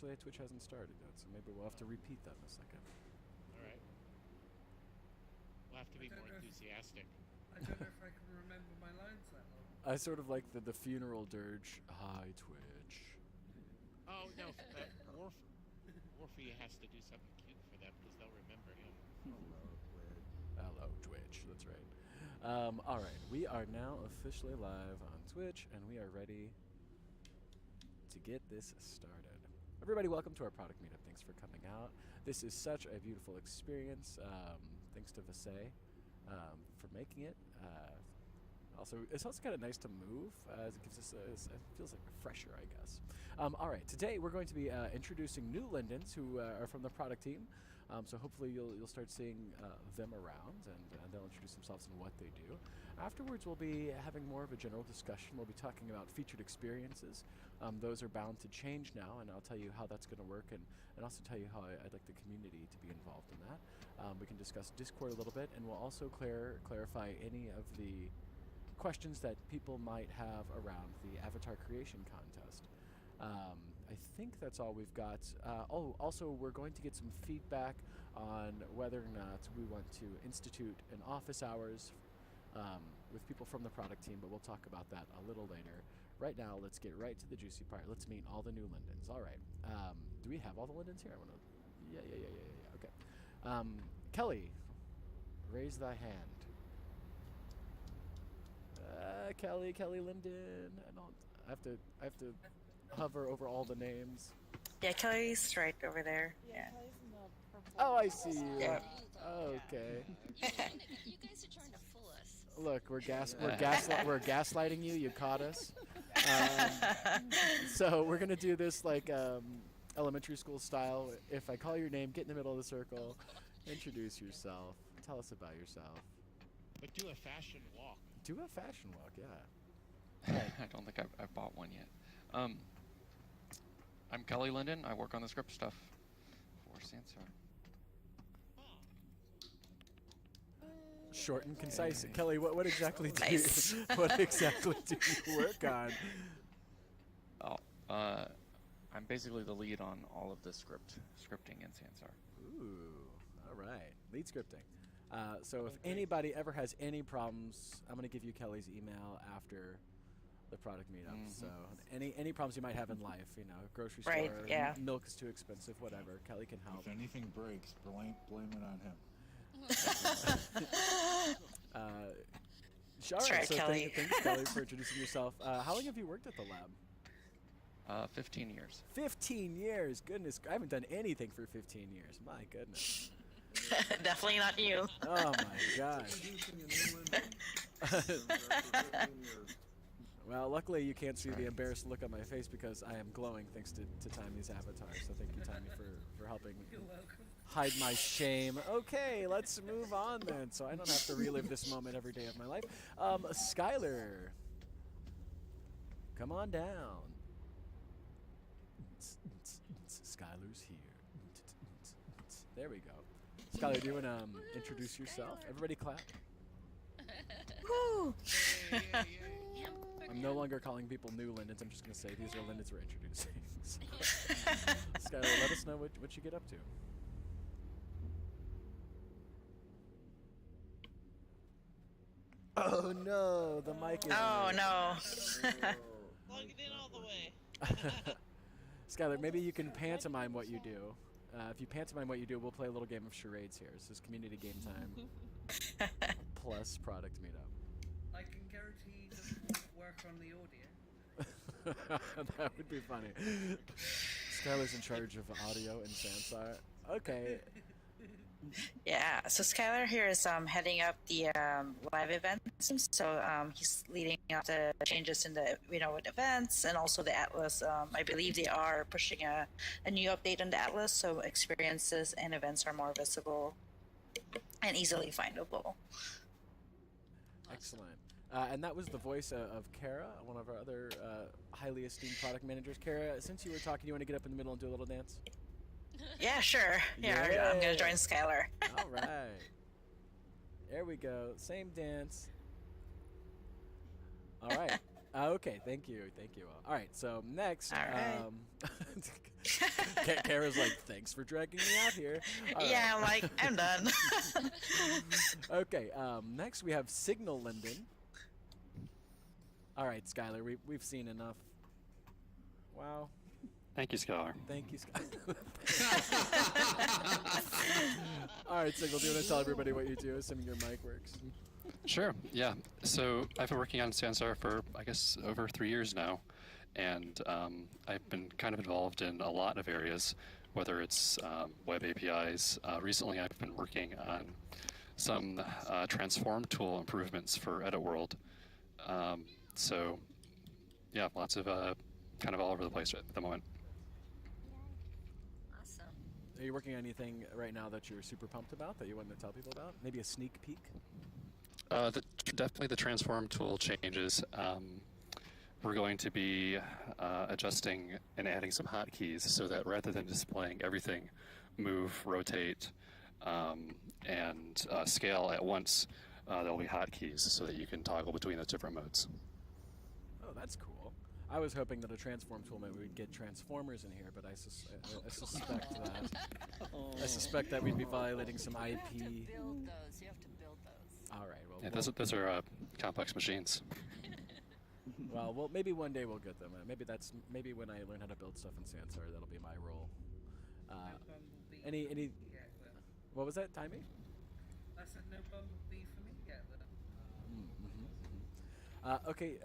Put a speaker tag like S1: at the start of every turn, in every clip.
S1: actually, Twitch hasn't started yet, so maybe we'll have to repeat that in a second.
S2: All right. We'll have to be more enthusiastic.
S3: I don't know if I can remember my lines that long.
S1: I sort of like the funeral dirge. Hi, Twitch.
S2: Oh no, Warfy has to do something cute for them because they'll remember him.
S1: Hello, Twitch. That's right. All right, we are now officially live on Twitch, and we are ready to get this started. Everybody, welcome to our product meetup. Thanks for coming out. This is such a beautiful experience. Thanks to Vasey for making it. Also, it's also kind of nice to move, as it gives us it feels like fresher, I guess. All right, today we're going to be introducing new Lindens who are from the product team. So hopefully you'll start seeing them around, and they'll introduce themselves and what they do. Afterwards, we'll be having more of a general discussion. We'll be talking about featured experiences. Those are bound to change now, and I'll tell you how that's going to work, and also tell you how I'd like the community to be involved in that. We can discuss Discord a little bit, and we'll also clarify any of the questions that people might have around the avatar creation contest. I think that's all we've got. Also, we're going to get some feedback on whether or not we want to institute an office hours with people from the product team, but we'll talk about that a little later. Right now, let's get right to the juicy part. Let's meet all the new Lindens. All right. Do we have all the Lindens here? I want to. Yeah. Okay. Kelly, raise thy hand. Kelly Linden. I have to hover over all the names.
S4: Yeah, Kelly's right over there. Yeah.
S5: Kelly's in the purple.
S1: Oh, I see you.
S4: Yeah.
S1: Okay.
S6: You guys are trying to fool us.
S1: Look, we're gaslighting you. You caught us. So we're gonna do this like elementary school style. If I call your name, get in the middle of the circle, introduce yourself, tell us about yourself.
S2: But do a fashion walk.
S1: Do a fashion walk, yeah.
S7: I don't think I've bought one yet. I'm Kelly Linden. I work on the script stuff for Sansar.
S1: Short and concise. Kelly, what exactly do you work on?
S7: Oh, I'm basically the lead on all of the scripting in Sansar.
S1: Ooh, all right. Lead scripting. So if anybody ever has any problems, I'm going to give you Kelly's email after the product meetup. Mm-hmm. So any problems you might have in life, grocery store,
S4: yeah.
S1: Milk is too expensive, whatever, Kelly can help.
S8: If anything breaks, blame it on him.
S1: Sure.
S4: Right,
S1: so
S4: Kelly.
S1: Thanks, Kelly, for introducing yourself. How long have you worked at the lab?
S7: 15 years.
S1: 15 years. Goodness, I haven't done anything for 15 years. My goodness.
S4: Definitely not you.
S1: Oh my gosh. Well, luckily you can't see the embarrassed look on my face because I am glowing thanks to Timmy's avatar. So thank you, Timmy, for helping hide my shame. Okay, let's move on then, so I don't have to relive this moment every day of my life. Skylar, come on down. Skylar's here. There we go. Skylar, do you want to introduce yourself? Everybody clap.
S4: Woo!
S1: I'm no longer calling people new Lindens. I'm just going to say these are Lindens we're introducing. So, Skylar, let us know what you get up to. Oh no, the mic is.
S4: Oh no.
S5: Plug it in all the way.
S1: Skylar, maybe you can pantomime what you do. If you pantomime what you do, we'll play a little game of charades here. This is community game time plus product meetup.
S3: I can guarantee he doesn't work on the audio.
S1: That would be funny. Skylar's in charge of audio and Sansar. Okay.
S4: Yeah, so Skylar here is heading up the live events. So he's leading up the changes in the with events and also the Atlas. I believe they are pushing a new update on the Atlas, so experiences and events are more visible and easily findable.
S1: Excellent. And that was the voice of Kara, one of our other highly esteemed product managers. Kara, since you were talking, you want to get up in the middle and do a little dance?
S4: Yeah, sure. Yeah,
S1: Yeah.
S4: I'm gonna join Skylar.
S1: All right. There we go. Same dance. All right. Okay, thank you all. All right, so next,
S4: All right.
S1: Kara's like, thanks for dragging me out here. All right.
S4: Yeah, I'm like, I'm done.
S1: Okay, next we have Signal Linden. All right, Skylar, we've seen enough. Wow.
S9: Thank you, Skylar.
S1: Thank you, Skylar. All right, Signal, do you want to tell everybody what you do, assuming your mic works?
S9: Sure, yeah. So I've been working on Sansar for, I guess, over 3 years now. And I've been kind of involved in a lot of areas, whether it's web APIs. Recently, I've been working on some transform tool improvements for Edit World. So, yeah, lots of kind of all over the place at the moment.
S6: Awesome.
S1: Are you working on anything right now that you're super pumped about that you want to tell people about? Maybe a sneak peek?
S9: Definitely the transform tool changes. We're going to be adjusting and adding some hotkeys so that rather than displaying everything, move, rotate, and scale at once, there'll be hotkeys so that you can toggle between those different modes.
S1: Oh, that's cool. I was hoping that a transform tool meant we'd get transformers in here, but I suspect that we'd be violating some IP.
S6: You have to build those. You have to build those.
S1: All right. Well,
S9: Yeah, those are complex machines.
S1: well, maybe one day we'll get them. Maybe when I learn how to build stuff in Sansar, that'll be my role.
S3: Bumblebee
S1: Any?
S3: yet, but
S1: What was that? Timing?
S3: I said no bumblebee for me yet. But
S1: Okay.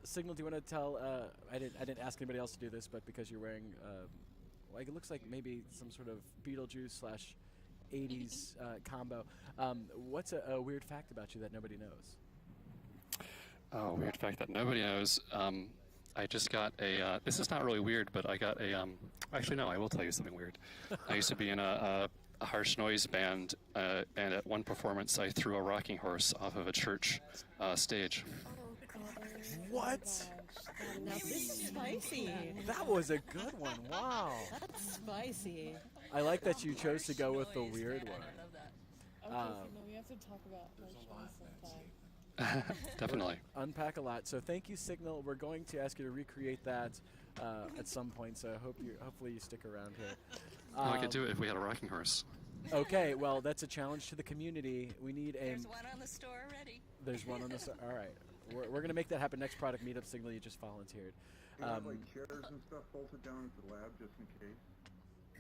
S1: Signal, do you want to tell? I didn't ask anybody else to do this, but because you're wearing, like it looks like maybe some sort of Beetlejuice / 80s combo. What's a weird fact about you that nobody knows?
S9: Oh, weird fact that nobody knows. I just got a, this is not really weird, but I got a, actually no, I will tell you something weird. I used to be in a harsh noise band, and at one performance I threw a rocking horse off of a church stage.
S1: What?
S10: Now this is spicy.
S1: That was a good one. Wow.
S10: That's spicy.
S1: I like that you chose to go with the weird one.
S10: Okay, so now we have to talk about sometime.
S9: Definitely.
S1: Unpack a lot. So thank you, Signal. We're going to ask you to recreate that at some point. So hopefully you stick around here.
S9: I could do it if we had a rocking horse.
S1: Okay. Well, that's a challenge to the community. We need a.
S6: There's one on the store already.
S1: There's one on the. All right. We're gonna make that happen next product meetup. Signal, you just volunteered.
S8: Do you have like chairs and stuff bolted down at the lab just in case?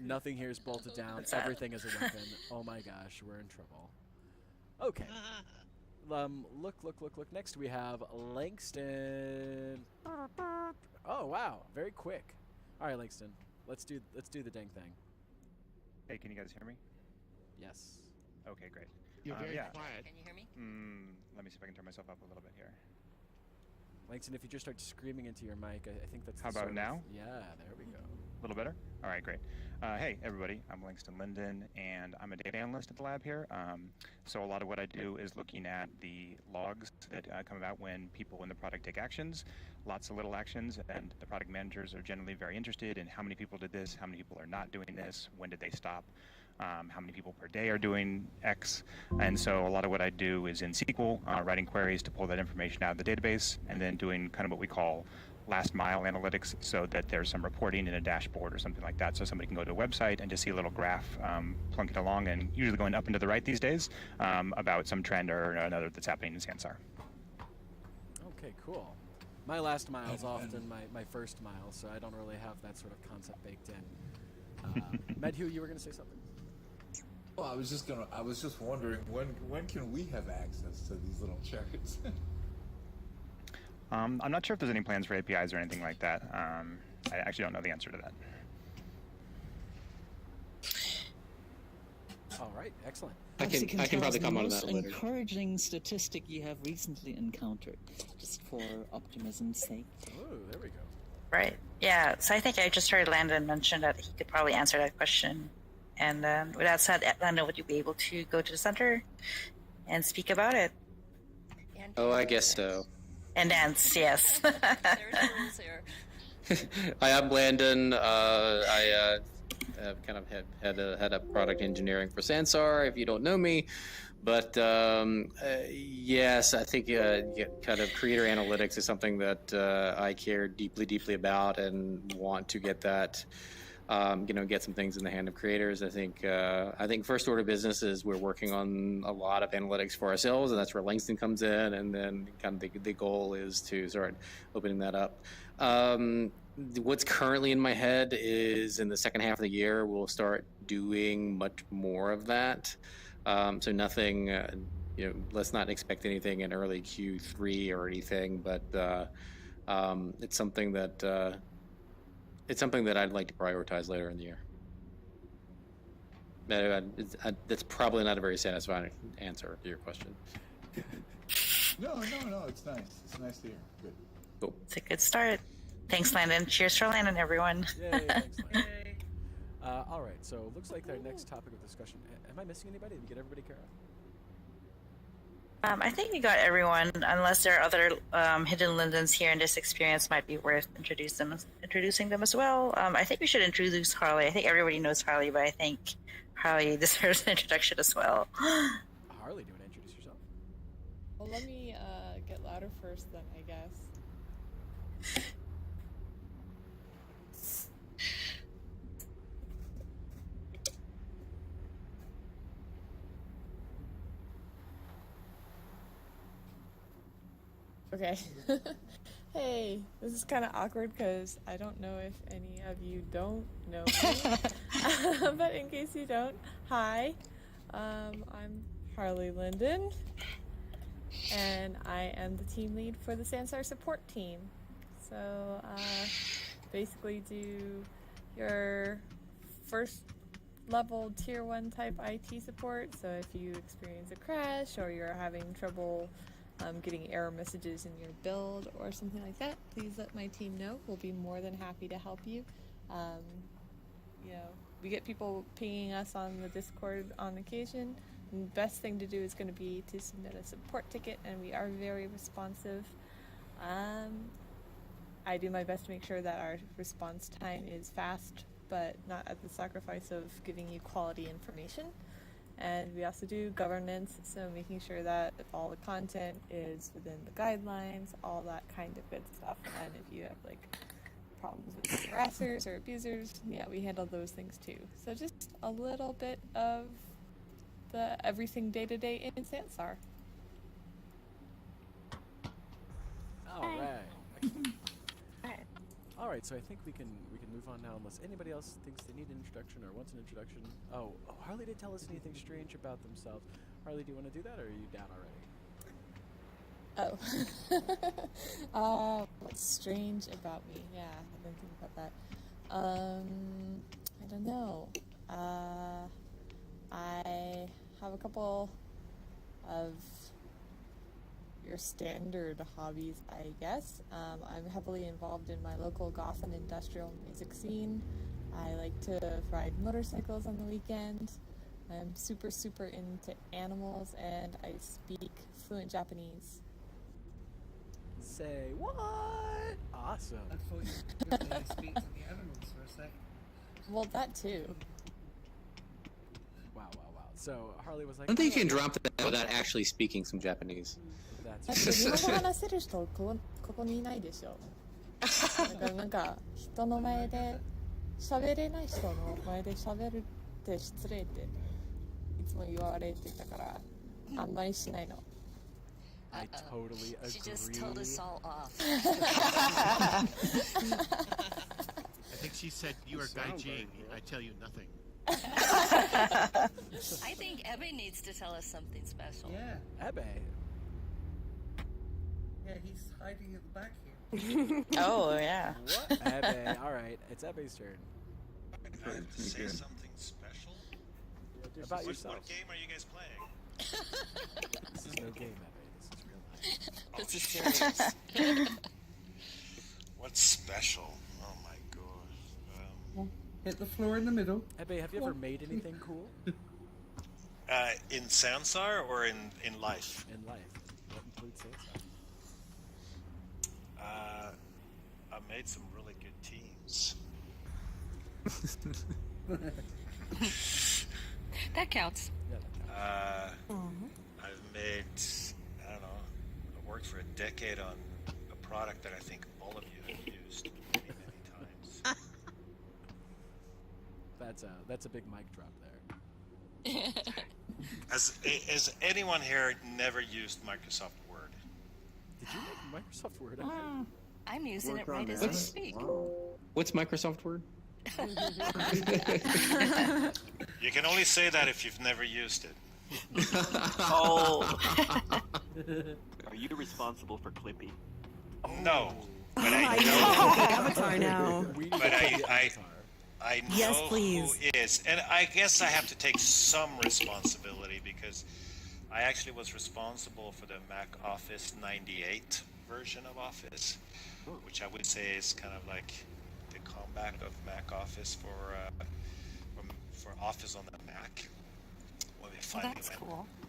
S1: Nothing here is bolted down.
S4: What's that?
S1: Everything is a weapon. Oh my gosh, we're in trouble. Okay. Look. Next we have Langston. Oh wow, very quick. All right, Langston. Let's do the dang thing.
S11: Hey, can you guys hear me?
S1: Yes.
S11: Okay, great.
S2: You're very
S11: yeah.
S2: quiet.
S6: Can you hear me?
S11: Let me see if I can turn myself up a little bit here.
S1: Langston, if you just start screaming into your mic, I think that's.
S11: How
S1: the
S11: about
S1: sort of-
S11: now?
S1: Yeah, there we go.
S11: A little better? All right, great. Hey, everybody. I'm Langston Linden, and I'm a data analyst at the lab here. So a lot of what I do is looking at the logs that come about when people in the product take actions, lots of little actions, and the product managers are generally very interested in how many people did this, how many people are not doing this, when did they stop, how many people per day are doing X. And so a lot of what I do is in SQL, writing queries to pull that information out of the database, and then doing kind of what we call last mile analytics, so that there's some reporting in a dashboard or something like that, so somebody can go to a website and just see a little graph plunking along, and usually going up and to the right these days, about some trend or another that's happening in Sansar.
S1: Okay, cool. My last mile is often my first mile, so I don't really have that sort of concept baked in. Medhu, you were going to say something?
S8: Well, I was just wondering when can we have access to these little charts?
S11: I'm not sure if there's any plans for APIs or anything like that. I actually don't know the answer to that.
S1: All right, excellent.
S12: I can probably come on to that later.
S10: Encouraging statistic you have recently encountered, just for optimism's sake.
S1: Oh, there we go.
S4: Right. Yeah. So I think I just heard Landon mention that he could probably answer that question. And with that said, Landon, would you be able to go to the center and speak about it?
S12: Oh, I guess so.
S4: And dance, yes.
S6: There's rules here.
S12: Hi, I'm Landon. I kind of had a product engineering for Sansar. If you don't know me, But yes, I think kind of creator analytics is something that I care deeply, deeply about, and want to get that. Get some things in the hand of creators. I think first order business is we're working on a lot of analytics for ourselves, and that's where Langston comes in. And then kind of the goal is to start opening that up. What's currently in my head is in the second half of the year, we'll start doing much more of that. So nothing, let's not expect anything in early Q3 or anything, but it's something that I'd like to prioritize later in the year. That's probably not a very satisfying answer to your question.
S8: No, it's nice. It's nice to hear. Good.
S12: Cool.
S4: It's a good start. Thanks, Landon. Cheers for Landon, everyone.
S1: Yay, thanks, Landon.
S3: Yay.
S1: All right, so looks like our next topic of discussion. Am I missing anybody? Did we get everybody, Kara?
S4: I think we got everyone, unless there are other hidden Lindens here, and this experience might be worth introducing them as well. I think we should introduce Harley. I think everybody knows Harley, but I think Harley deserves an introduction as well.
S1: Harley, do you want to introduce yourself?
S13: Well, let me get louder first, then, I guess. Okay. Hey, this is kind of awkward because I don't know if any of you don't know me. But in case you don't, hi. I'm Harley Linden, and I am the team lead for the Sansar support team. So, basically do your first level tier 1 type IT support. So if you experience a crash or you're having trouble getting error messages in your build or something like that, please let my team know. We'll be more than happy to help you. We get people pinging us on the Discord on occasion. And the best thing to do is going to be to submit a support ticket, and we are very responsive. I do my best to make sure that our response time is fast, but not at the sacrifice of giving you quality information. And we also do governance, so making sure that all the content is within the guidelines, all that kind of good stuff. And if you have problems with harassers or abusers, yeah, we handle those things too. So just a little bit of the everything day-to-day in Sansar.
S1: All right. All right, so I think we can move on now, unless anybody else thinks they need an introduction or wants an introduction. Oh, Harley didn't tell us anything strange about themselves. Harley, do you want to do that, or are you down already?
S13: Oh. What's strange about me? Yeah, I didn't think about that. I don't know. I have a couple of your standard hobbies, I guess. I'm heavily involved in my local goth and industrial music scene. I like to ride motorcycles on the weekend. I'm super, super into animals, and I speak fluent Japanese.
S1: Say what? Awesome.
S3: I thought you were going to speak to the animals for a second.
S13: Well, that too.
S1: Wow. So Harley was like,
S12: I don't think you can drop that without actually speaking some Japanese.
S1: That's
S13: 日本語話せる人ここにいないでしょ。だからなんか人の前で喋れない人の前で喋るって失礼っていつも言われてたからあんまりしないの。
S1: I totally agree.
S6: She just told us all off.
S2: I think she said, "You are Gaijin. I tell you nothing."
S6: I think Ebbe needs to tell us something special.
S3: Yeah.
S1: Ebbe.
S3: Yeah, he's hiding at the back here.
S4: Oh, yeah.
S1: What? Ebbe. All right, it's Ebbe's turn.
S14: I have to say something special?
S1: About yourself.
S14: What game are you guys playing?
S1: This is no game, Ebbe. This is real life.
S6: This is serious.
S14: What's special? Oh my gosh.
S3: Hit the floor in the middle.
S1: Ebbe, have you ever made anything cool?
S14: In Sansar or in life?
S1: In life. What includes Sansar?
S14: I made some really good teams.
S6: That counts.
S1: Yeah, that counts.
S14: made, I don't know, I worked for a decade on a product that I think all of you have used many, many times.
S1: That's a big mic drop there.
S14: Has anyone here never used Microsoft Word?
S1: Did you make Microsoft Word? Evan?
S6: I'm using it
S12: Work on
S6: right as
S12: that.
S6: we speak.
S12: Wow. What's Microsoft Word?
S14: You can only say that if you've never used it.
S15: Oh. Are you responsible for Clippy?
S14: No, but I
S16: I
S14: know.
S16: Avatar now.
S14: But I know
S16: Yes, please.
S14: who is, and I guess I have to take some responsibility because I actually was responsible for the Mac Office 98 version of Office, which I would say is kind of like the comeback of Mac Office for Office on the Mac. When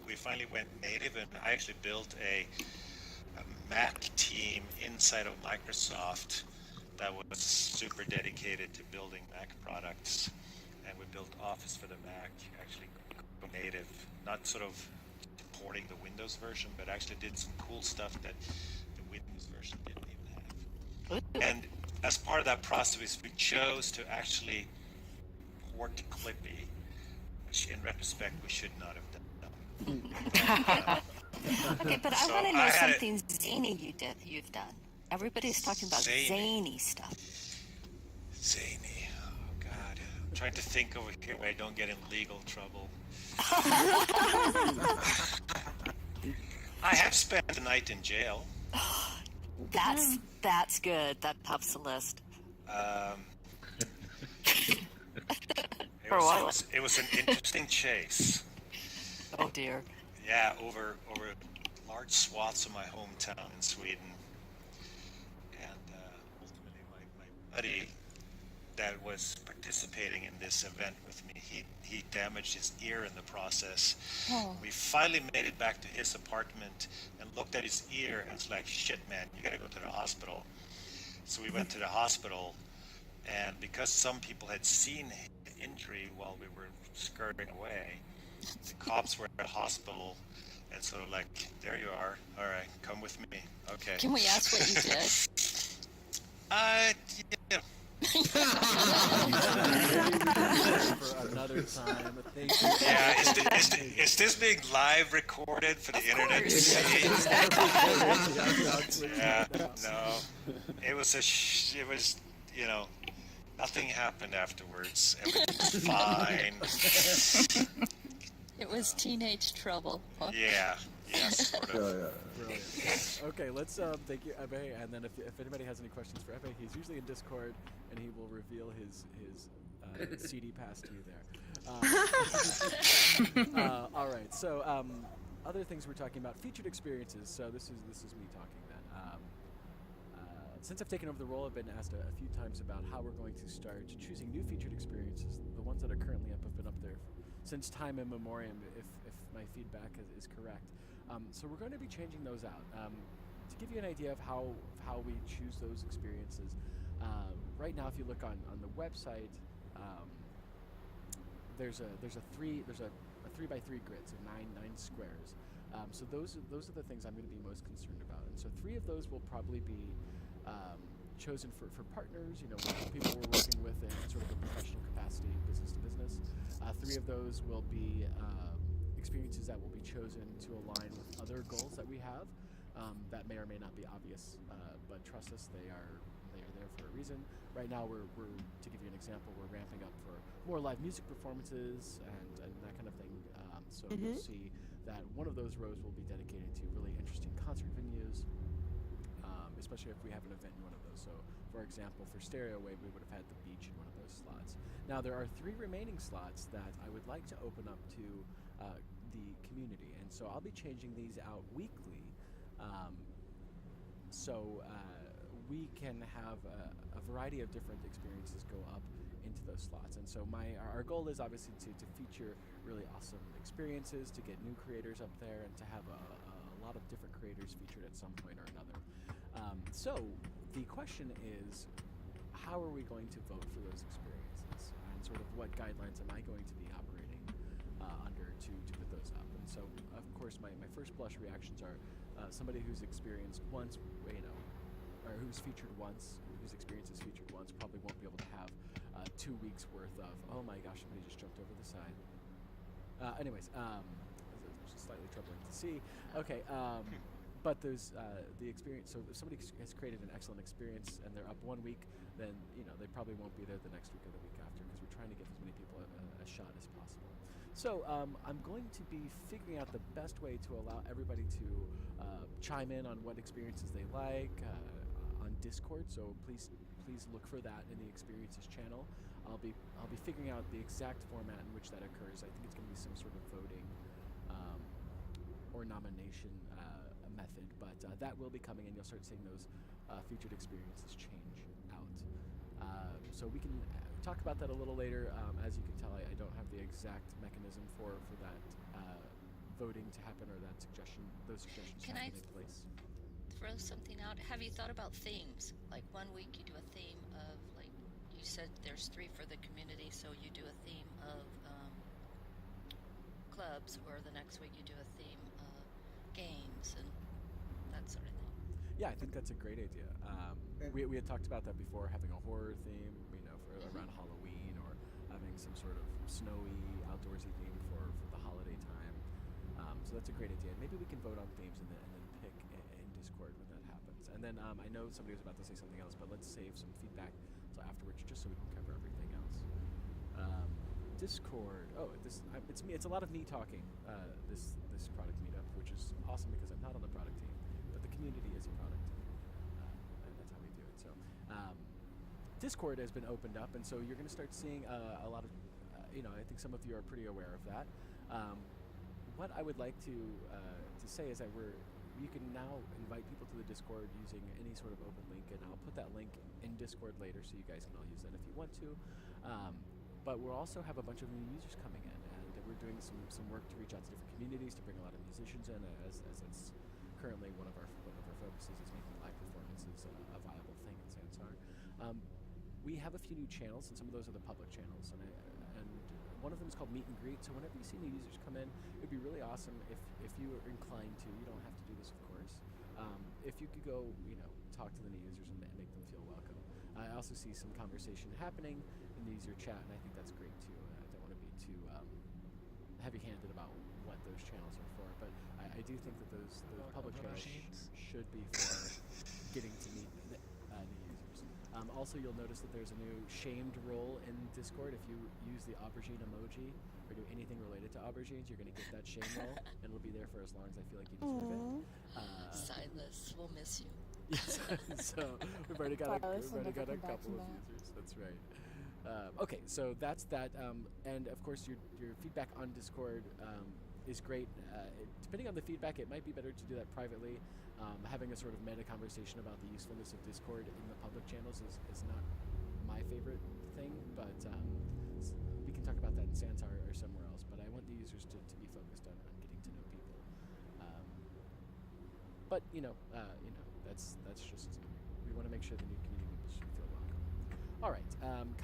S14: we finally went native, and I actually built a Mac team inside of Microsoft that was super dedicated to building Mac products, and we built Office for the Mac, actually native, not sort of porting the Windows version, but actually did some cool stuff that the Windows version didn't even have. And as part of that process, we chose to actually port Clippy, which in retrospect we should not have done.
S6: Okay, but I
S14: So
S6: want to know
S14: I had
S6: something zany you've done. Everybody's talking about zany stuff.
S14: Zany. Oh God. I'm trying to think over here where I don't get in legal trouble. I have spent the night in jail.
S6: That's good. That tops the list.
S14: It was an interesting chase.
S6: Oh dear.
S14: Yeah, over large swaths of my hometown in Sweden. And ultimately my buddy that was participating in this event with me, he damaged his ear in the process.
S6: Oh.
S14: We finally made it back to his apartment and looked at his ear and was like, shit man, you gotta go to the hospital. So we went to the hospital, and because some people had seen the injury while we were scurrying away, the cops were at the hospital and sort of like, there you are, all right, come with me. Okay.
S6: Can we ask what you did?
S14: Yeah.
S1: For another time. Thank you.
S14: Yeah, is this being live recorded for the internet to see? Yeah, no. It was nothing happened afterwards. Everything was fine.
S6: It was teenage trouble. Huh?
S14: Yeah, sort of.
S1: Brilliant. Okay, let's thank you, Ebe, and then if anybody has any questions for Ebe, he's usually in Discord, and he will reveal his CD pass to you there. All right, so other things we're talking about, featured experiences. So this is me talking then. Since I've taken over the role, I've been asked a few times about how we're going to start choosing new featured experiences. The ones that are currently up have been up there since time immemorial, if my feedback is correct. So we're going to be changing those out. To give you an idea of how we choose those experiences, right now if you look on the website, there's a 3x3 grid, so nine squares. So those are the things I'm going to be most concerned about. And so 3 of those will probably be chosen for partners, people we're working with in sort of a professional capacity, business to business. 3 of those will be experiences that will be chosen to align with other goals that we have that may or may not be obvious, but trust us, they are there for a reason. Right now, we're to give you an example, we're ramping up for more live music performances and that kind of thing. So you'll see that one of those rows will be dedicated to really interesting concert venues, especially if we have an event in one of those. So, for example, for Stereo Wave, we would have had the beach in one of those slots. Now, there are 3 remaining slots that I would like to open up to the community, and so I'll be changing these out weekly, so we can have a variety of different experiences go up into those slots. And so our goal is obviously to feature really awesome experiences, to get new creators up there, and to have a lot of different creators featured at some point or another. So the question is, how are we going to vote for those experiences, and sort of what guidelines am I going to be operating under to put those up. And so, of course, my first blush reactions are somebody who's experienced once, or who's featured once, whose experience is featured once, probably won't be able to have 2 weeks worth of, oh my gosh, somebody just jumped over the side. Anyways, it's slightly troubling to see. Okay, but there's the experience. So if somebody has created an excellent experience and they're up 1 week, then they probably won't be there the next week or the week after, because we're trying to get as many people a shot as possible. So I'm going to be figuring out the best way to allow everybody to chime in on what experiences they like on Discord. So please look for that in the experiences channel. I'll be figuring out the exact format in which that occurs. I think it's going to be some sort of voting or nomination method, but that will be coming, and you'll start seeing those featured experiences change out. So we can talk about that a little later. As you can tell, I don't have the exact mechanism for that voting to happen, or those suggestions to happen in place.
S6: Throw something out? Have you thought about themes? Like 1 week you do a theme of, like you said, there's 3 for the community, so you do a theme of clubs, or the next week you do a theme of games and that sort of thing.
S1: Yeah, I think that's a great idea. We had talked about that before, having a horror theme, for around Halloween, or having some sort of snowy, outdoorsy theme for the holiday time. So that's a great idea. Maybe we can vote on themes and then pick in Discord when that happens. And then I know somebody was about to say something else, but let's save some feedback till afterwards, just so we can cover everything else. Discord. Oh, it's me. It's a lot of me talking. This product meetup, which is awesome because I'm not on the product team, but the community is a product team, and that's how we do it. So, Discord has been opened up, and so you're going to start seeing a lot of, I think some of you are pretty aware of that. What I would like to say is that you can now invite people to the Discord using any sort of open link, and I'll put that link in Discord later, so you guys can all use that if you want to. But we'll also have a bunch of new users coming in, and we're doing some work to reach out to different communities, to bring a lot of musicians in, as it's currently one of our focuses is making live performances a viable thing in Sansar. We have a few new channels, and some of those are the public channels, and one of them is called Meet and Greet. So whenever you see new users come in, it would be really awesome if you are inclined to. You don't have to do this, of course. If you could go, talk to the new users and make them feel welcome. I also see some conversation happening in the user chat, and I think that's great too. I don't want to be too heavy-handed about what those channels are for, but I do think that those public channels should be for getting to meet new users. Also, you'll notice that there's a new shamed role in Discord. If you use the aubergine emoji or do anything related to aubergines, you're going to get that shame role, and it'll be there for as long as I feel like you deserve it.
S6: Silas, we'll miss you.
S1: Yes. So we've already got a couple of users. That's right. Okay, so that's that. And of course, your feedback on Discord is great. Depending on the feedback, it might be better to do that privately. Having a sort of meta conversation about the usefulness of Discord in the public channels is not my favorite thing, but we can talk about that in Sansar or somewhere else. But I want the users to be focused on getting to know people. But that's just, we want to make sure the new community members feel welcome. All right,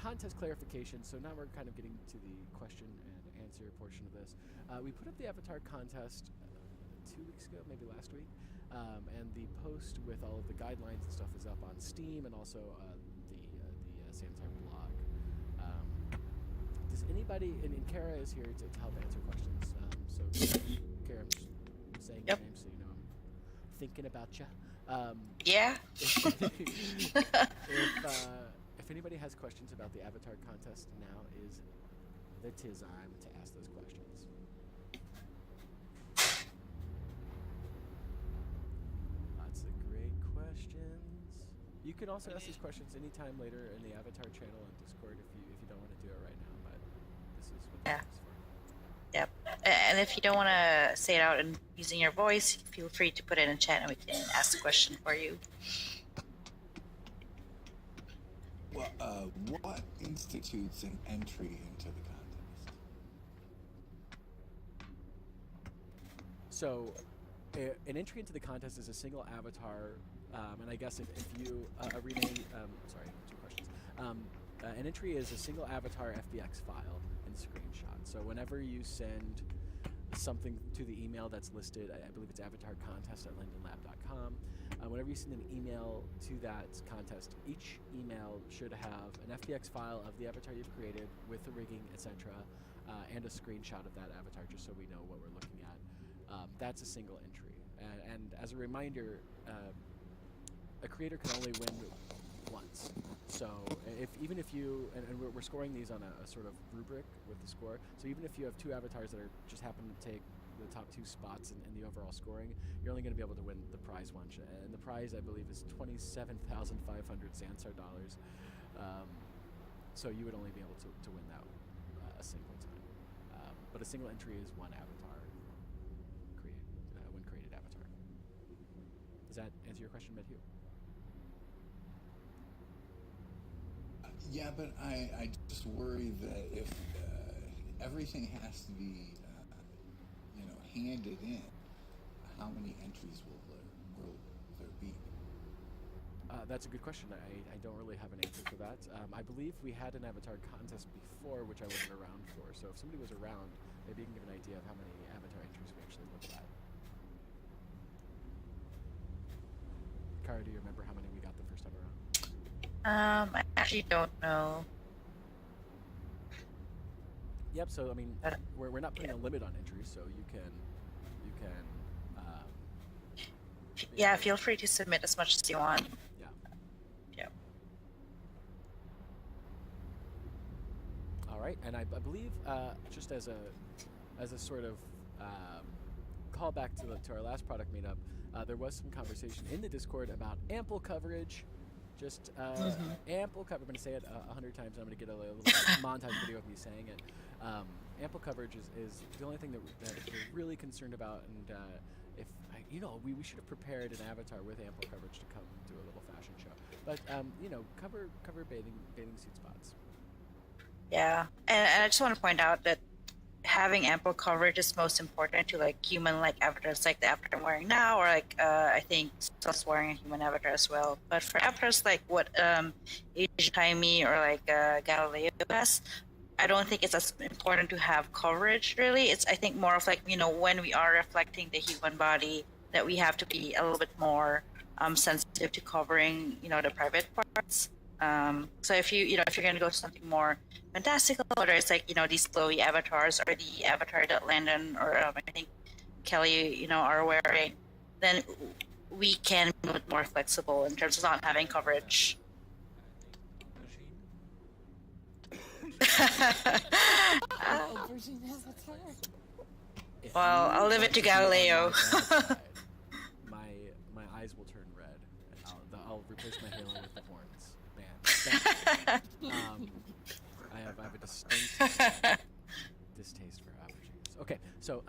S1: contest clarification. So now we're kind of getting to the question and answer portion of this. We put up the avatar contest 2 weeks ago, maybe last week, and the post with all of the guidelines and stuff is up on Steam, and also the Sansar blog. Does anybody, and Kara is here to help answer questions. So Kara, I'm saying your name so you know I'm thinking about you.
S4: Yeah.
S1: If anybody has questions about the avatar contest, now is the time to ask those questions. Lots of great questions. You can also ask these questions anytime later in the avatar channel on Discord if you don't want to do it right now, but this is what this is for.
S4: Yep. And if you don't want to say it out and using your voice, feel free to put it in chat and we can ask the question for you.
S8: Well, what institutes an entry into the contest?
S1: So, an entry into the contest is a single avatar, and I guess if you rename, sorry, 2 questions. an entry is a single avatar FBX file and screenshot. So whenever you send something to the email that's listed, I believe it's avatarcontest@lindenlab.com. Whenever you send an email to that contest, each email should have an FBX file of the avatar you've created with the rigging, etc., and a screenshot of that avatar, just so we know what we're looking at. That's a single entry. And as a reminder, a creator can only win once. So even if you, and we're scoring these on a sort of rubric with the score, so even if you have two avatars that are just happen to take the top 2 spots in the overall scoring, you're only going to be able to win the prize one. And the prize, I believe, is 27,500 Zansar dollars. So you would only be able to win that a single time. But a single entry is one avatar, when created avatar. Does that answer your question, Medhu?
S8: Yeah, but I just worry that if everything has to be, handed in, how many entries will there be?
S1: That's a good question. I don't really have an answer for that. I believe we had an avatar contest before, which I wasn't around for. So if somebody was around, maybe you can give an idea of how many avatar entries we actually looked at. Kara, do you remember how many we got the first time around?
S4: I actually don't know.
S1: Yep. So I mean, we're not putting a limit on entries, so you can.
S4: Yeah, feel free to submit as much as you want.
S1: Yeah.
S4: Yeah.
S1: All right, and I believe just as a sort of callback to our last product meetup, there was some conversation in the Discord about ample coverage. Just ample coverage. I'm going to say it 100 times. And I'm going to get a little montage video of me saying it. Ample coverage is the only thing that we're really concerned about, and if we should have prepared an avatar with ample coverage to come do a little fashion show. But cover bathing suit spots.
S4: Yeah, and I just want to point out that having ample coverage is most important to like human-like avatars, like the avatar I'm wearing now, or like I think Sus wearing a human avatar as well. But for avatars like what Asian Taimi or like Galileo has, I don't think it's as important to have coverage. Really, it's I think more of like when we are reflecting the human body, that we have to be a little bit more sensitive to covering the private parts. So if if you're going to go to something more fantastical, whether it's like these glowy avatars or the avatar that Landon or I think Kelly are wearing, then we can be a bit more flexible in terms of not having coverage. Well, I'll leave it to Galileo.
S1: my eyes will turn red, and I'll replace my halo with the horns. Man, I have a distinct distaste for allergies. Okay, so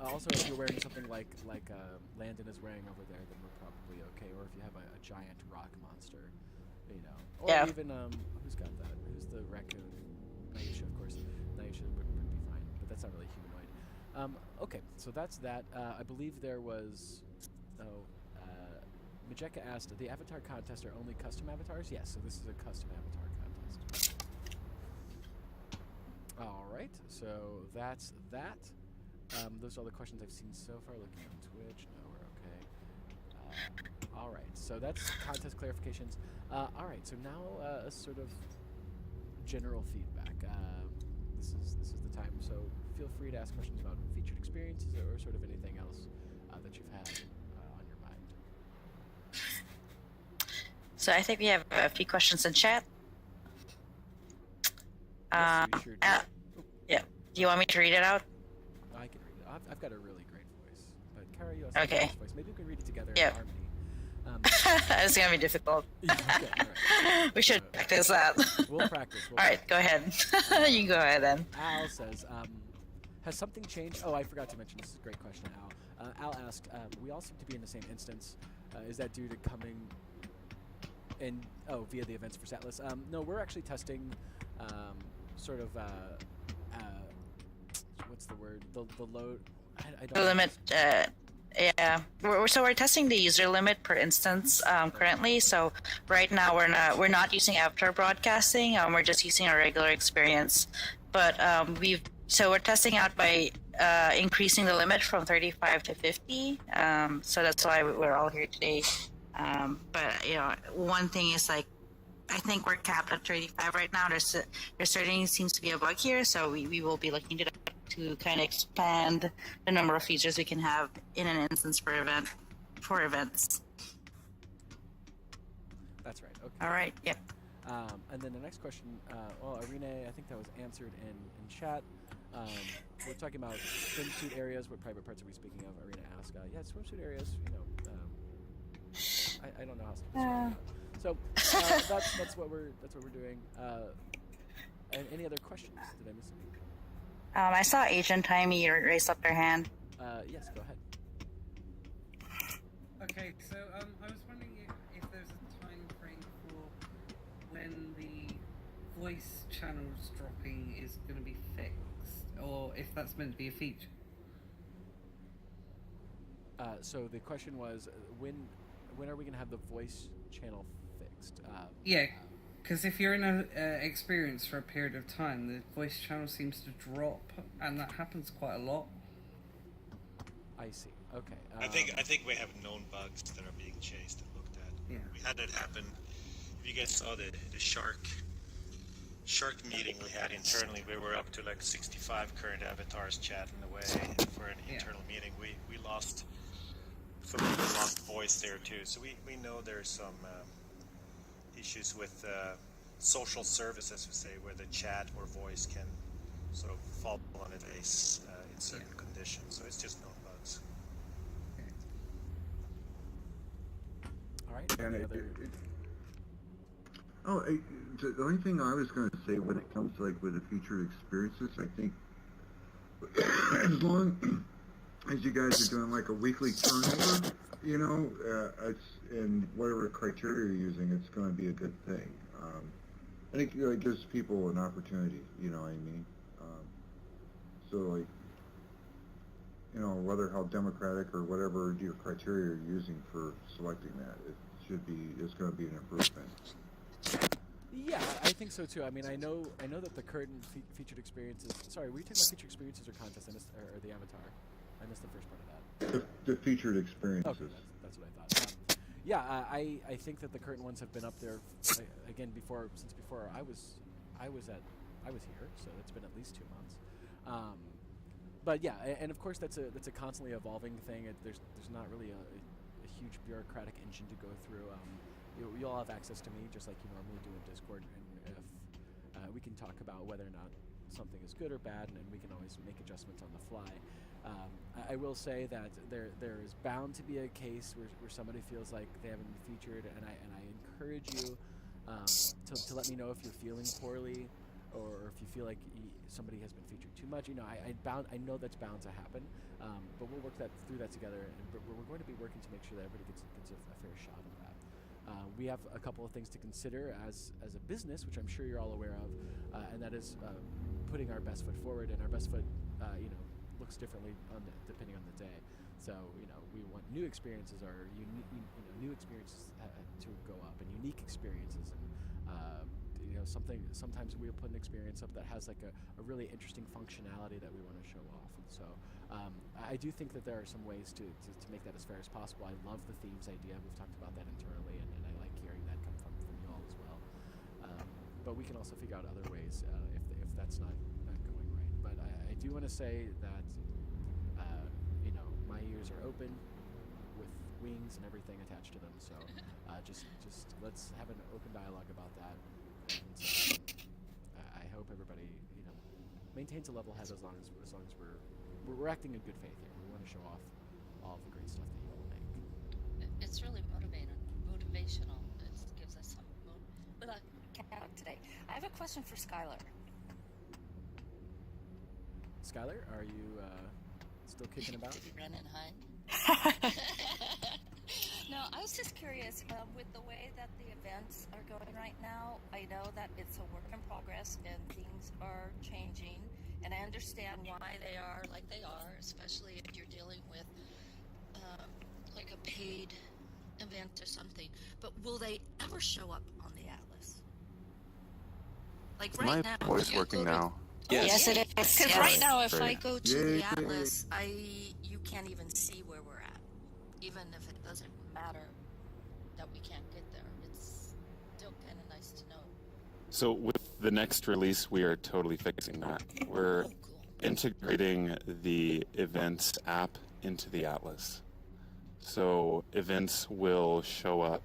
S1: also if you're wearing something like Landon is wearing over there, then we're probably okay. Or if you have a giant rock monster, or even who's got that? Who's the raccoon? Naisha, of course. Naisha would be fine, but that's not really humanoid. Okay, so that's that. I believe there was. Majeka asked, the avatar contests are only custom avatars? Yes, so this is a custom avatar contest. Alright, so that's that. Those are all the questions I've seen so far. Looking on Twitch, no, we're okay. Alright, so that's contest clarifications. Alright, so now a sort of general feedback. This is the time, so feel free to ask questions about featured experiences or sort of anything else that you've had on your mind.
S4: So I think we have a few questions in chat.
S1: Yes, we sure do.
S4: Yeah. Do you want me to read it out?
S1: I can read it. I've got a really great voice. But Kara, you also have a nice voice. Maybe we can read it together in harmony.
S4: It's going to be difficult.
S1: Okay, all right.
S4: We should practice that.
S1: We'll practice.
S4: All right, go ahead. You can go ahead then.
S1: Al says, has something changed? Oh, I forgot to mention. This is a great question, Al. Al asked, we all seem to be in the same instance. Is that due to coming in, via the events for Satlas? No, we're actually testing sort of, what's the word? The load. I don't
S4: The limit, Yeah, we're testing the user limit per instance currently. So right now we're not using avatar broadcasting. We're just using a regular experience. But we're testing out by increasing the limit from 35 to 50. So that's why we're all here today. But one thing is like, I think we're capped at 35 right now. There certainly seems to be a bug here, so we will be looking to kind of expand the number of features we can have in an instance for events.
S1: That's right. Okay.
S4: All right. Yep.
S1: And then the next question, well, Arena, I think that was answered in chat. We're talking about swimsuit areas. What private parts are we speaking of? Arena asked. Yeah, swimsuit areas. I don't know how to describe that. So that's what we're doing. And any other questions? Did I miss anything?
S4: I saw Agent Timey raise up their hand.
S1: Yes, go ahead.
S3: Okay, so I was wondering if there's a time frame for when the voice channels dropping is going to be fixed, or if that's meant to be a feature.
S1: So the question was, when are we going to have the voice channel fixed?
S3: Yeah, because if you're in an experience for a period of time, the voice channel seems to drop, and that happens quite a lot.
S1: I see. Okay.
S14: I think we have known bugs that are being chased and looked at.
S3: Yeah.
S14: We had it happen. If you guys saw the shark meeting we had internally, we were up to like 65 current avatars chatting away for an internal meeting. We lost voice there too. So we know there's some issues with social services, we say, where the chat or voice can sort of fall on its face in certain conditions. So it's just known bugs.
S1: All right.
S16: And the only thing I was going to say when it comes to like with the featured experiences, I think as long as you guys are doing like a weekly turnover, it's in whatever criteria you're using, it's going to be a good thing. I think it gives people an opportunity, you know what I mean? So like, whether how democratic or whatever your criteria you're using for selecting that, it's going to be an improvement.
S1: Yeah, I think so too. I mean, I know that the current featured experiences. Sorry, were you talking about featured experiences or contests? I missed, or the avatar. I missed the first part of that.
S16: The featured experiences.
S1: Okay, that's what I thought. Yeah, I think that the current ones have been up there again since before I was here, so it's been at least 2 months. But yeah, and of course that's a constantly evolving thing. There's not really a huge bureaucratic engine to go through. You all have access to me just like you normally do in Discord, and if we can talk about whether or not something is good or bad, and we can always make adjustments on the fly. I will say that there is bound to be a case where somebody feels like they haven't been featured, and I encourage you to let me know if you're feeling poorly, or if you feel like somebody has been featured too much. I know that's bound to happen, but we'll work through that together, and we're going to be working to make sure that everybody gets a fair shot of that. We have a couple of things to consider as a business, which I'm sure you're all aware of, and that is putting our best foot forward, and our best foot, looks differently depending on the day. So, we want new experiences or new experiences to go up, and unique experiences, and sometimes we'll put an experience up that has like a really interesting functionality that we want to show off. And so I do think that there are some ways to make that as fair as possible. I love the themes idea. We've talked about that internally, and I like hearing that come from you all as well. But we can also figure out other ways if that's not going right. But I do want to say that my ears are open with wings and everything attached to them. So just let's have an open dialogue about that. And I hope everybody maintains a level head as long as we're acting in good faith here. We want to show off all of the great stuff that you all make.
S6: It's really motivational. It gives us some out today. I have a question for Skylar.
S1: Skylar, are you still kicking about?
S6: Did you run and hide? No, I was just curious, with the way that the events are going right now, I know that it's a work in progress and things are changing, and I understand why they are like they are, especially if you're dealing with like a paid event or something. But will they ever show up on the Atlas? Like
S17: Is
S6: right
S17: my
S6: now,
S17: voice
S6: if you
S17: working
S6: go to-
S17: now?
S4: Yes, it is.
S6: Because
S4: Yes.
S6: right now, if I
S17: Great.
S6: go to
S16: Yay.
S6: the Atlas, you can't even see where we're at, even if it doesn't matter that we can't get there. It's still kind of nice to know.
S17: So with the next release, we are totally fixing that. We're integrating the events app into the Atlas. So events will show up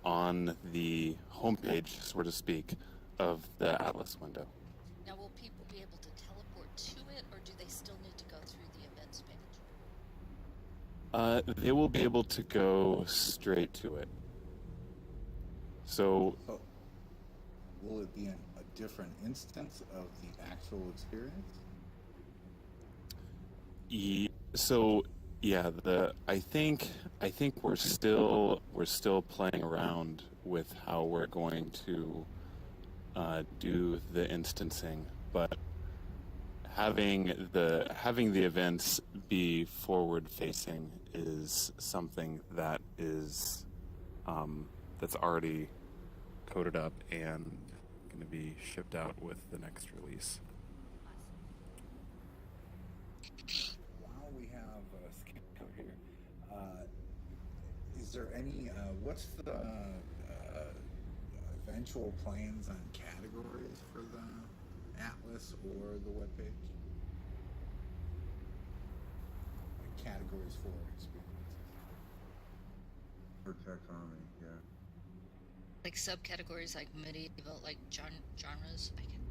S17: on the homepage, so to speak, of the Atlas window.
S6: Now, will people be able to teleport to it, or do they still need to go through the events page?
S17: They will be able to go straight to it. So
S8: So, will it be a different instance of the actual experience?
S17: So yeah, I think we're still playing around with how we're going to do the instancing, but having the events be forward facing is something that is that's already coded up and going to be shipped out with the next release.
S8: While we have Scarecrow here, is there any, what's the eventual plans on categories for the Atlas or the webpage? Like categories for experiences.
S16: Or taxonomy, yeah.
S6: Like subcategories, like medieval, like genres. I can.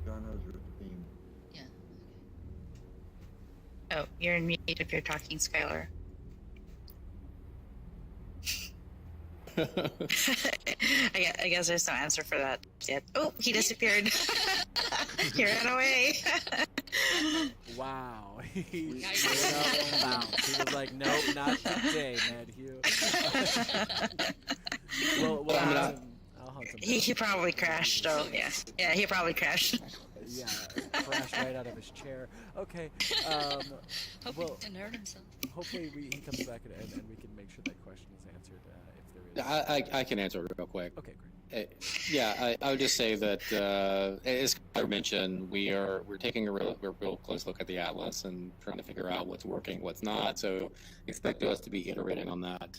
S16: Genres or theme.
S6: Yeah.
S4: Oh, you're in mute if you're talking, Skylar. I guess there's no answer for that yet. Oh, he disappeared. He ran away.
S1: Wow. He straight up and bounced. He was like, nope, not today, Mad Hugh. Well, I'll hunt him.
S4: He probably crashed, though. Yeah, he probably crashed.
S1: Yeah, crashed right out of his chair. Okay.
S6: Hope
S1: Well,
S6: he didn't hurt himself.
S1: hopefully he comes back and we can make sure that question is answered if there is.
S12: I can answer real quick.
S1: Okay, great.
S12: I would just say that as I mentioned, we're taking a real close look at the Atlas and trying to figure out what's working, what's not. So expect us to be iterating on that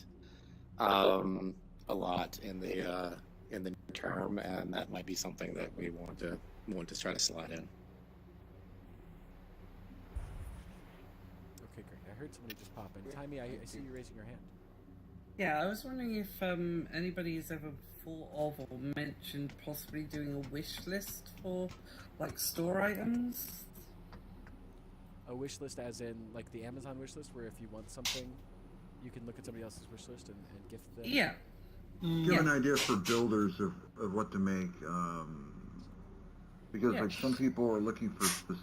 S12: a lot in the near term, and that might be something that we want to try to slide in.
S1: Okay, great. I heard somebody just pop in. Timmy, I see you raising your hand.
S3: Yeah, I was wondering if anybody has ever thought of or mentioned possibly doing a wish list for like store items.
S1: A wish list as in like the Amazon wish list where if you want something, you can look at somebody else's wish list and gift them?
S3: Yeah.
S16: Give an idea for builders of what to make. Because like some people are looking for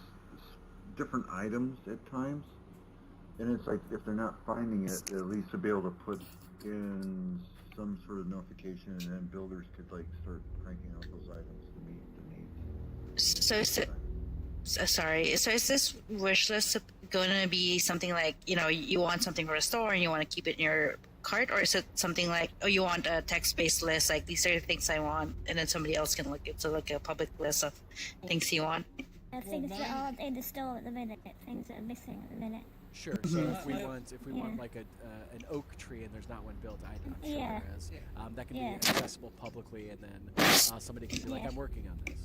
S16: different items at times. And it's like if they're not finding it, at least to be able to put in some sort of notification, and then builders could like start cranking out those items to meet the needs.
S4: So is this wish list going to be something like, you want something for a store and you want to keep it in your cart, or is it something like, you want a text-based list, like these are the things I want, and then somebody else can look at, so like a public list of things you want?
S18: Things that aren't in the store at the minute, things that are missing at the minute.
S1: Sure. So if we want like an oak tree and there's not one built, I'm sure there is. That can be accessible publicly, and then somebody can be like, I'm working on this.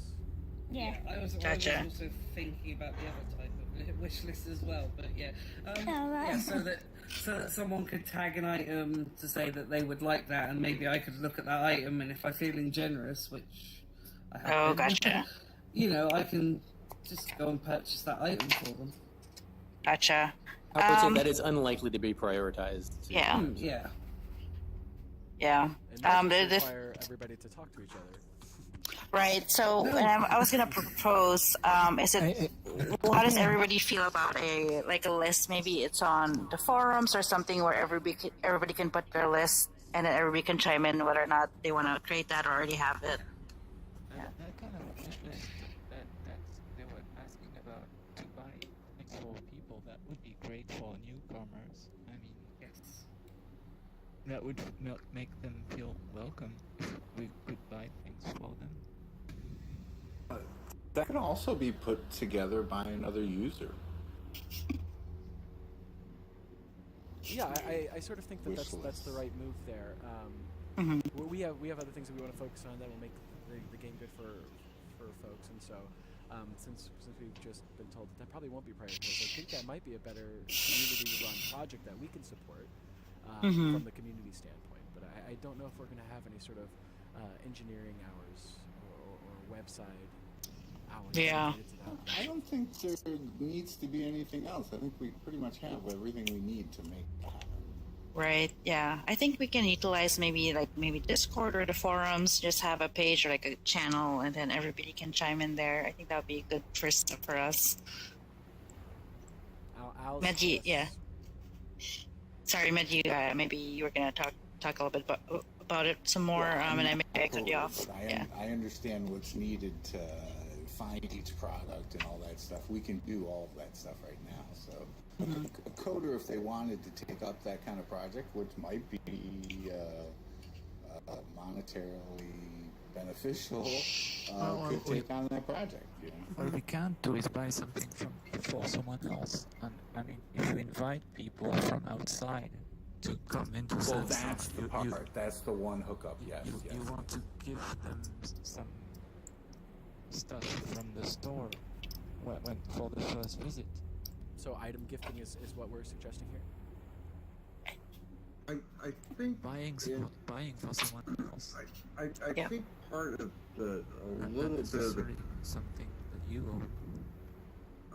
S3: I was also thinking about the other type of wish list as well, but so that someone could tag an item to say that they would like that, and maybe I could look at that item, and if I'm feeling generous, which I have
S4: gotcha.
S3: I can just go and purchase that item for them.
S4: Gotcha.
S12: I would say that is unlikely to be prioritized.
S4: Yeah.
S1: And that require everybody to talk to each other.
S4: Right. So I was gonna propose. How does everybody feel about a list? Maybe it's on the forums or something where everybody can put their list, and then everybody can chime in whether or not they want to create that or already have it.
S7: That kind of wish list that they were asking about to buy actual people, that would be
S19: great for newcomers. I mean,
S3: yes,
S19: that would make them feel welcome if we could buy things for them.
S8: That can also be put together by another user.
S1: Yeah, I sort of think that that's the right move there. We have other things that we want to focus on that will make the game good for folks, and so since we've just been told that probably won't be prioritized, I think that might be a better community-run project that we can support from the community standpoint. But I don't know if we're going to have any sort of engineering hours or website hours.
S4: Yeah.
S1: dedicated to that.
S8: I don't think there needs to be anything else. I think we pretty much have everything we need to make that happen.
S4: Right. Yeah. I think we can utilize maybe Discord or the forums. Just have a page or like a channel, and then everybody can chime in there. I think that would be a good first step for us. Medji, yeah. Sorry, Medji. Maybe you were gonna talk a little bit about it some more, and maybe I cut you off.
S8: I understand what's needed to find each product and all that stuff. We can do all of that stuff right now. So a coder, if they wanted to take up that kind of project, which might be monetarily beneficial, could take on that project. You know?
S19: What we can't do is buy something for someone else. And I mean, if you invite people from outside to come into
S8: Well,
S19: Sensor,
S8: that's the part. That's the one hookup. Yes.
S19: You want to give them some stuff from the store when for the first visit.
S1: So item gifting is what we're suggesting here.
S16: I think
S19: buying for someone else.
S16: I think part of a little bit of the,
S19: something that you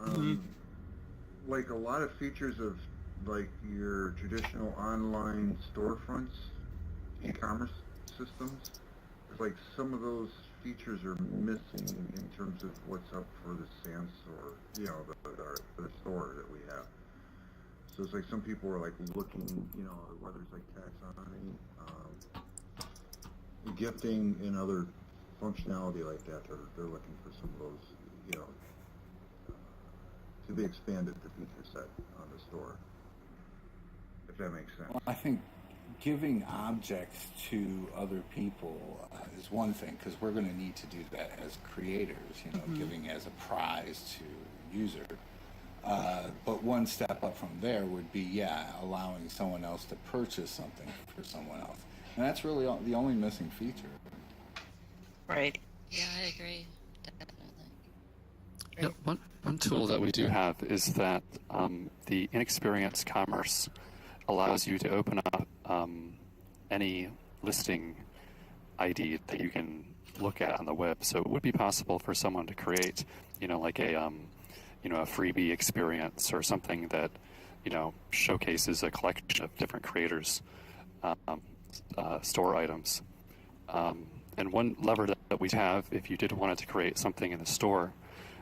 S19: own.
S16: like a lot of features of like your traditional online storefronts, e-commerce systems, like some of those features are missing in terms of what's up for the Sansor, the store that we have. So it's like some people are like looking, whether it's like taxonomy, gifting, and other functionality like that. They're looking for some of those, to be expanded the feature set on the store. If that makes sense.
S8: Well, I think giving objects to other people is one thing, because we're going to need to do that as creators, giving as a prize to user. But one step up from there would be, allowing someone else to purchase something for someone else. And that's really the only missing feature.
S4: Right.
S6: Yeah, I agree. Definitely.
S9: Yeah, one tool that we do have is that the inexperienced commerce allows you to open up any listing ID that you can look at on the web. So it would be possible for someone to create, like a freebie experience or something that, showcases a collection of different creators' store items. And one lever that we have, if you did want to create something in the store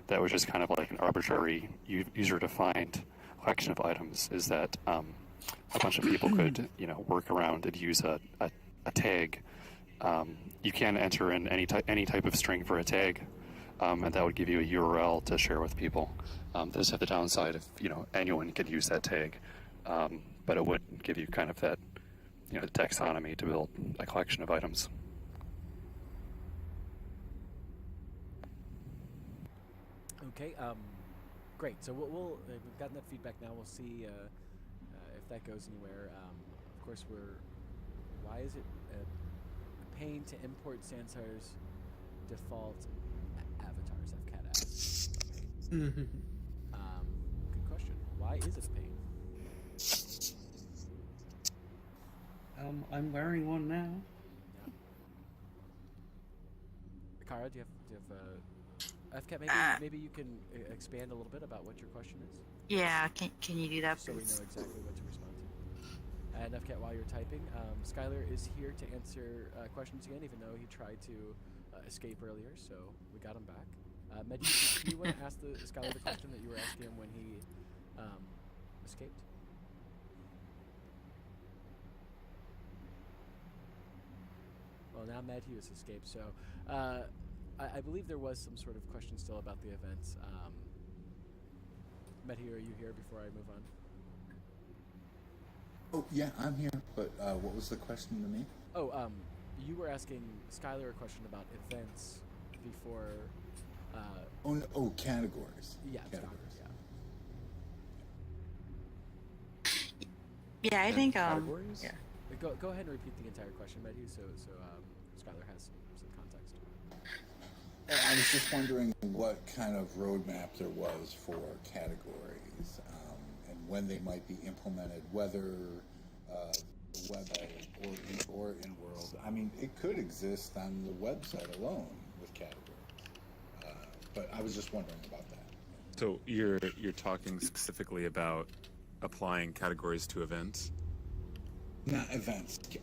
S9: that was just kind of like an arbitrary user-defined collection of items, is that a bunch of people could, work around and use a tag. You can enter in any type of string for a tag, and that would give you a URL to share with people. Does have the downside of anyone could use that tag, but it would give you kind of that taxonomy to build a collection of items.
S1: Okay, great. So we've gotten that feedback now. We'll see if that goes anywhere. Of course, why is it a pain to import Sansar's default avatars? FCAT asks. Good question. Why is it a pain?
S3: I'm wearing one now.
S1: Yeah. Kara, do you have FCAT? Maybe you can expand a little bit about what your question is.
S4: Yeah, can you do that,
S1: so
S4: please?
S1: we know exactly what to respond to. And FCAT, while you're typing, Skylar is here to answer questions again, even though he tried to escape earlier, so we got him back. Medji, do you want to ask Skylar the question that you were asking him when he escaped? Well, now Medji has escaped, so I believe there was some sort of question still about the events. Medji, are you here before I move on?
S8: Oh, yeah, I'm here. But what was the question to me?
S1: Oh, you were asking Skylar a question about events before.
S8: Oh, no, oh, categories.
S1: Yeah,
S8: Categories.
S4: Yeah, I think
S1: categories.
S4: yeah.
S1: Go ahead and repeat the entire question, Matthew, so Skylar has some context.
S8: I was just wondering what kind of roadmap there was for categories, and when they might be implemented, whether web or in world. I mean, it could exist on the website alone with categories, but I was just wondering about that.
S17: So you're talking specifically about applying categories to events?
S8: Not events, to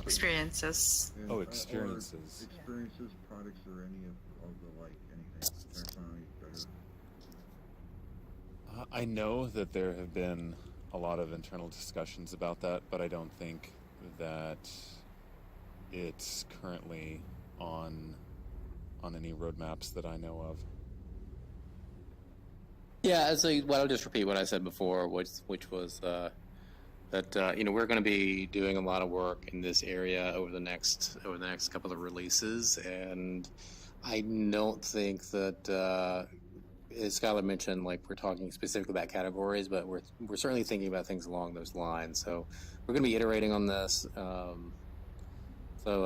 S4: experiences.
S17: Oh, experiences.
S16: Or experiences, products, or any of the like, anything. Taxonomy is better.
S17: I know that there have been a lot of internal discussions about that, but I don't think that it's currently on any roadmaps that I know of.
S12: Yeah, so well, I'll just repeat what I said before, which was that we're going to be doing a lot of work in this area over the next couple of releases, and I don't think that as Skylar mentioned, like we're talking specifically about categories, but we're certainly thinking about things along those lines. So we're going to be iterating on this. So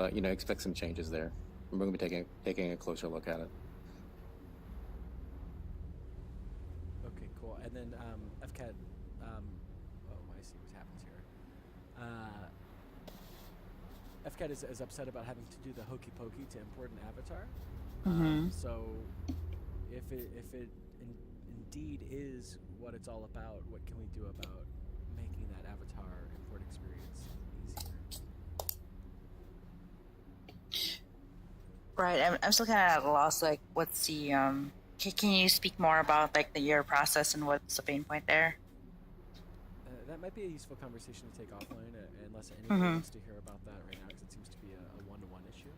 S12: expect some changes there. We're going to be taking a closer look at it.
S1: Okay, cool. And then FCAT. I see what happens here. FCAT is upset about having to do the hokey pokey to import an avatar. So if it indeed is what it's all about, what can we do about making that avatar import experience easier?
S4: Right. I'm still kind of at a loss. Like, what's the Can you speak more about like your process and what's the pain point there?
S1: That might be a useful conversation to take offline, unless anyone wants to hear about that right now, because it seems to be a one-to-one issue.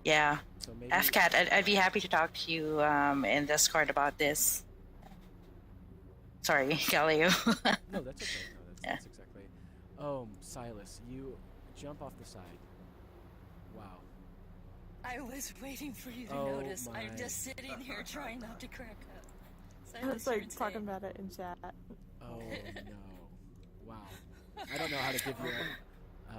S4: Yeah.
S1: So maybe
S4: FCAT, I'd be happy to talk to you in Discord about this. Sorry, Galileo.
S1: No, that's okay. No, that's exactly. Oh, Silas, you jump off the side. Wow.
S6: I was waiting for you to notice. I'm just sitting here trying not to crack up.
S13: I was like talking about it in chat.
S1: Oh no! Wow. I don't know how to give you a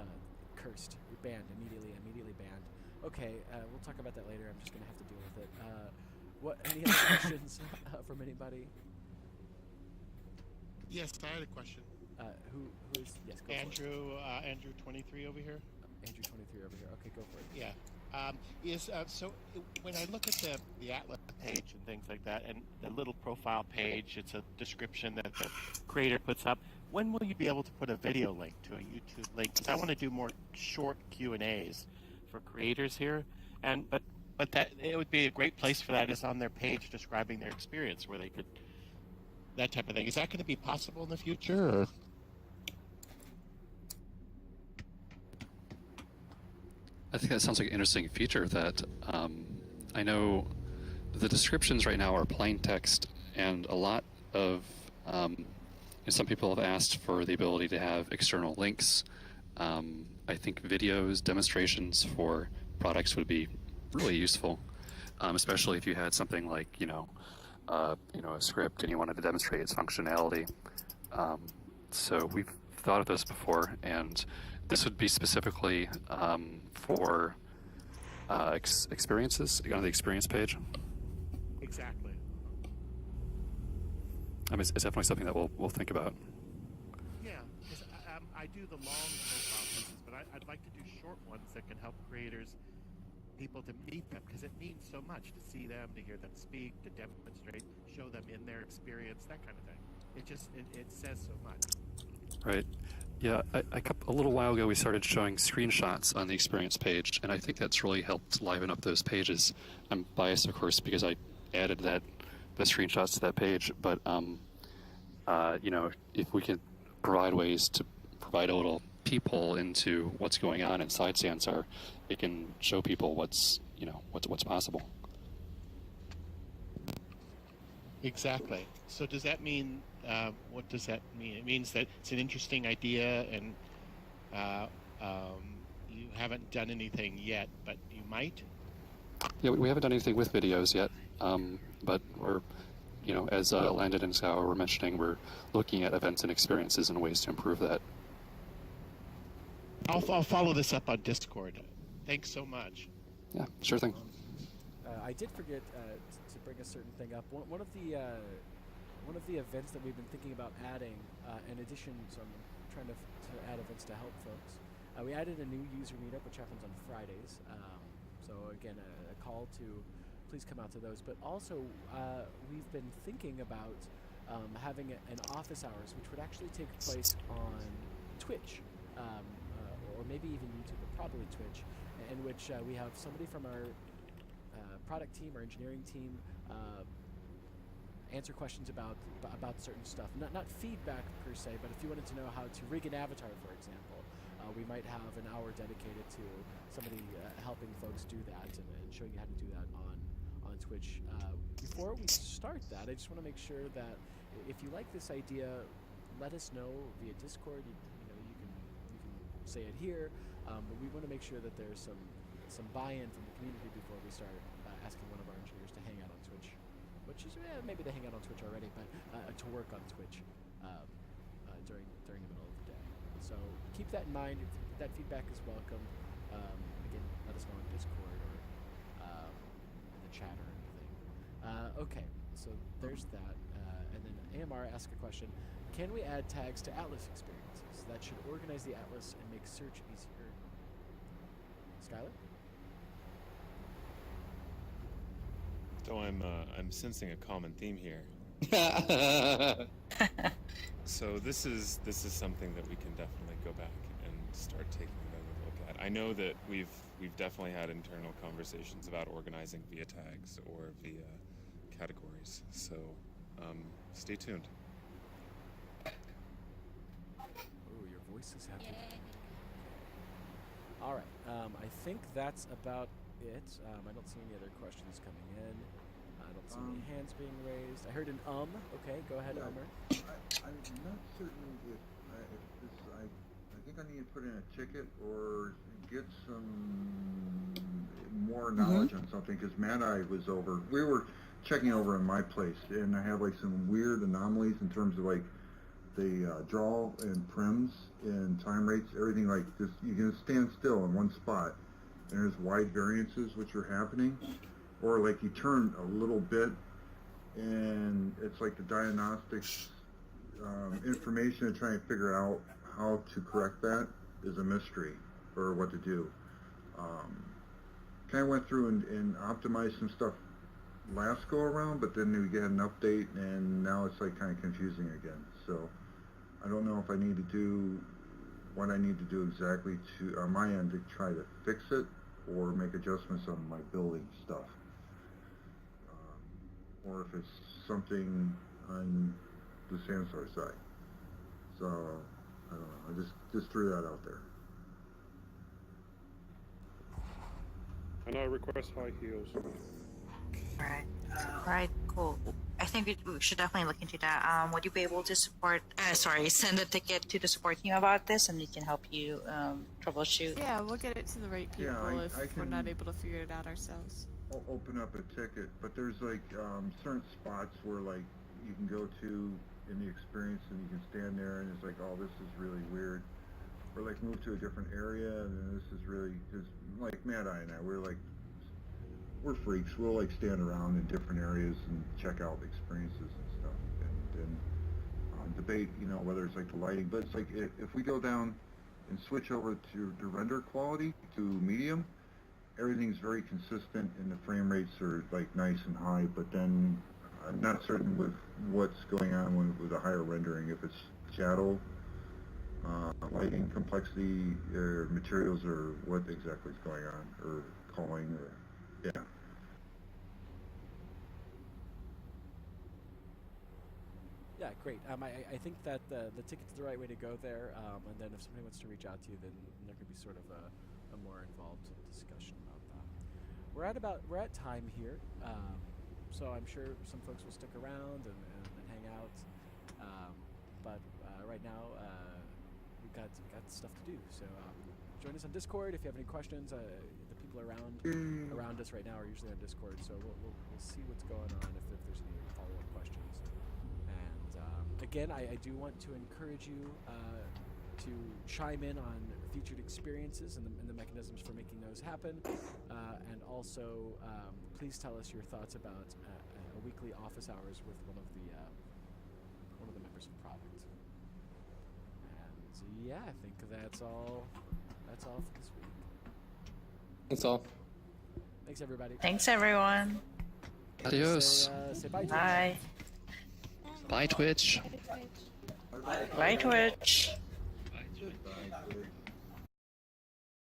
S1: cursed. You're banned immediately banned. Okay, we'll talk about that later. I'm just gonna have to deal with it. What? Any other questions from anybody?
S2: Yes, I had a question.
S1: Who is? Yes, go
S2: Andrew. Andrew 23 over here.
S1: Andrew 23 over here. Okay, go for it.
S2: Yeah. So when I look at the Atlas page and things like that, and the little profile page, it's a description that the creator puts up. When will you be able to put a video link to a YouTube link? Because I want to do more short Q&As for creators here, but that it would be a great place for that is on their page describing their experience, where they could that type of thing. Is that going to be possible in the future? Or?
S9: I think that sounds like an interesting feature that I know the descriptions right now are plain text, and a lot of some people have asked for the ability to have external links. I think videos, demonstrations for products would be really useful, especially if you had something like a script and you wanted to demonstrate its functionality. So we've thought of this before, and this would be specifically for experiences on the experience page.
S2: Exactly.
S9: It's definitely something that we'll think about.
S2: Yeah, because I do the long profile pieces, but I'd like to do short ones that can help people to meet them, because it means so much to see them, to hear them speak, to demonstrate, show them in their experience, that kind of thing. It says so much.
S9: Right. Yeah, a little while ago we started showing screenshots on the experience page, and I think that's really helped liven up those pages. I'm biased, of course, because I added the screenshots to that page, but if we could provide ways to provide a little peephole into what's going on inside Sansar, it can show people what's possible.
S2: Exactly. So does that mean, what does that mean? It means that it's an interesting idea and you haven't done anything yet, but you might?
S9: Yeah, we haven't done anything with videos yet, but we're, as Landon and Scour were mentioning, we're looking at events and experiences and ways to improve that.
S2: I'll follow this up on Discord. Thanks so much.
S9: Yeah, sure thing.
S1: I did forget to bring a certain thing up. One of the events that we've been thinking about adding, in addition, so I'm trying to add events to help folks. We added a new user meetup, which happens on Fridays. So again, a call to please come out to those. But also, we've been thinking about having an office hours, which would actually take place on Twitch, or maybe even YouTube, but probably Twitch, in which we have somebody from our product team or engineering team answer questions about certain stuff. Not feedback per se, but if you wanted to know how to rig an avatar, for example, we might have an hour dedicated to somebody helping folks do that and showing you how to do that on Twitch. Before we start that, I just want to make sure that if you like this idea, let us know via Discord. You can say it here, but we want to make sure that there's some buy-in from the community before we start asking one of our engineers to hang out on Twitch, which is maybe they hang out on Twitch already, but to work on Twitch during the middle of the day. So keep that in mind. That feedback is welcome. Again, let us know on Discord or in the chat or anything. Okay, so there's that. And then AMR asked a question: can we add tags to Atlas experiences that should organize the Atlas and make search easier? Skylar?
S17: So I'm sensing a common theme here. So this is something that we can definitely go back and start taking another look at. I know that we've definitely had internal conversations about organizing via tags or via categories. So stay tuned.
S1: Oh, your voice is happy. All right. I think that's about it. I don't see any other questions coming in. I don't see any hands being raised. I heard an Okay, go ahead,
S16: Yeah,
S1: Elmer.
S16: I'm not certain if this. I think I need to put in a ticket or get some more knowledge on something because Matt and I was over. We were checking over in my place, and I have like some weird anomalies in terms of like the draw and prims and time rates, everything like this. You can stand still in one spot, and there's wide variances which are happening, or like you turn a little bit, and it's like the diagnostics information and trying to figure out how to correct that is a mystery, or what to do. Kind of went through and optimized some stuff last go around, but then we get an update, and now it's like kind of confusing again. So I don't know if I need to do what I need to do exactly to on my end to try to fix it or make adjustments on my building stuff, or if it's something on the Sansar side. So I don't know. I just threw that out there.
S20: And I request high heels.
S4: All right, cool. I think we should definitely look into that. Would you be able to send a ticket to the support team about this, and we can help you troubleshoot?
S13: Yeah, we'll get it to the right people
S16: Yeah, I
S13: if we're not able to figure it out ourselves.
S16: Open up a ticket, but there's like certain spots where like you can go to in the experience and you can stand there and it's like, oh, this is really weird, or like move to a different area and then this is really, because like Matt and I, we're freaks. We'll like stand around in different areas and check out experiences and stuff, and debate, whether it's like the lighting. But it's like if we go down and switch over to the render quality to medium, everything's very consistent and the frame rates are like nice and high. But then I'm not certain with what's going on with the higher rendering, if it's shadow, lighting complexity, or materials, or what exactly is going on, or calling, or yeah.
S1: Yeah, great. I think that the ticket's the right way to go there, and then if somebody wants to reach out to you, then there could be sort of a more involved discussion about that. We're at time here, so I'm sure some folks will stick around and hang out. But right now, we've got stuff to do. So join us on Discord if you have any questions. The people around us right now are usually on Discord, so we'll see what's going on if there's any follow-up questions. And again, I do want to encourage you to chime in on featured experiences and the mechanisms for making those happen, and also please tell us your thoughts about a weekly office hours with one of the members of the product. And yeah, I think that's all for this week.
S12: That's all.
S1: Thanks everybody.
S4: Thanks everyone.
S9: Adios.
S1: Say bye.
S4: Bye.
S9: Bye, Twitch.
S4: Bye, Twitch.
S16: Goodbye, Twitch.